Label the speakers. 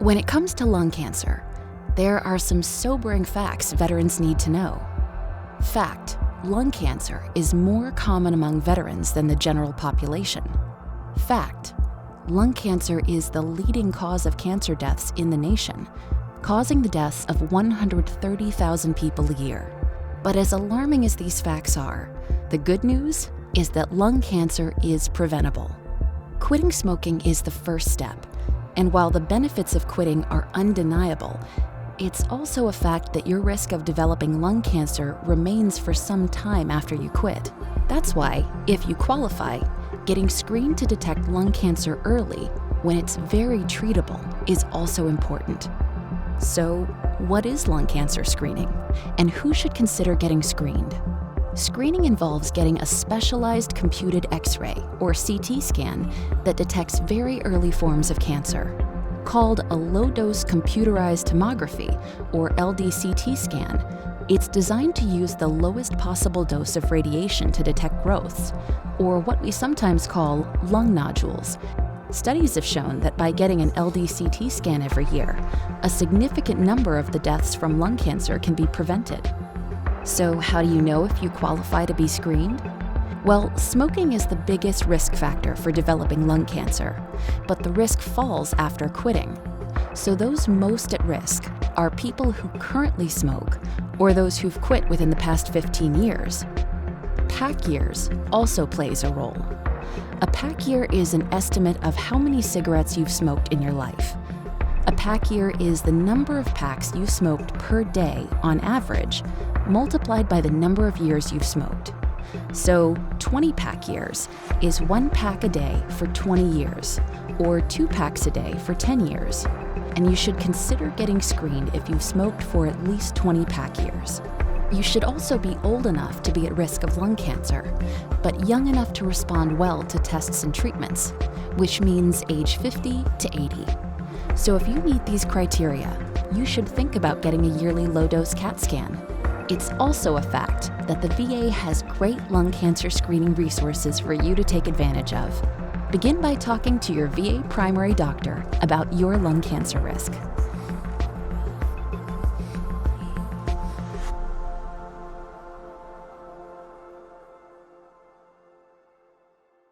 Speaker 1: When it comes to lung cancer, there are some sobering facts veterans need to know. Fact: lung cancer is more common among veterans than the general population. Fact: lung cancer is the leading cause of cancer deaths in the nation, causing the deaths of 130,000 people a year. But as alarming as these facts are, the good news is that lung cancer is preventable. Quitting smoking is the first step, and while the benefits of quitting are undeniable, it's also a fact that your risk of developing lung cancer remains for some time after you quit. That's why, if you qualify, getting screened to detect lung cancer early, when it's very treatable, is also important. So, what is lung cancer screening, and who should consider getting screened? Screening involves getting a specialized computed X-ray, or CT scan, that detects very early forms of cancer. Called a low-dose computerized tomography, or LDCT scan, it's designed to use the lowest possible dose of radiation to detect growths, or what we sometimes call lung nodules. Studies have shown that by getting an LDCT scan every year, a significant number of the deaths from lung cancer can be prevented. So how do you know if you qualify to be screened? Well, smoking is the biggest risk factor for developing lung cancer, but the risk falls after quitting. So those most at risk are people who currently smoke or those who've quit within the past 15 years. Pack years also plays a role. A pack year is an estimate of how many cigarettes you've smoked in your life. A pack year is the number of packs you smoked per day on average, multiplied by the number of years you've smoked. So 20 pack years is 1 pack a day for 20 years, or 2 packs a day for 10 years. And you should consider getting screened if you've smoked for at least 20 pack years. You should also be old enough to be at risk of lung cancer, but young enough to respond well to tests and treatments, which means age 50 to 80. So if you meet these criteria, you should think about getting a yearly low-dose CAT scan. It's also a fact that the VA has great lung cancer screening resources for you to take advantage of. Begin by talking to your VA primary doctor about your lung cancer risk.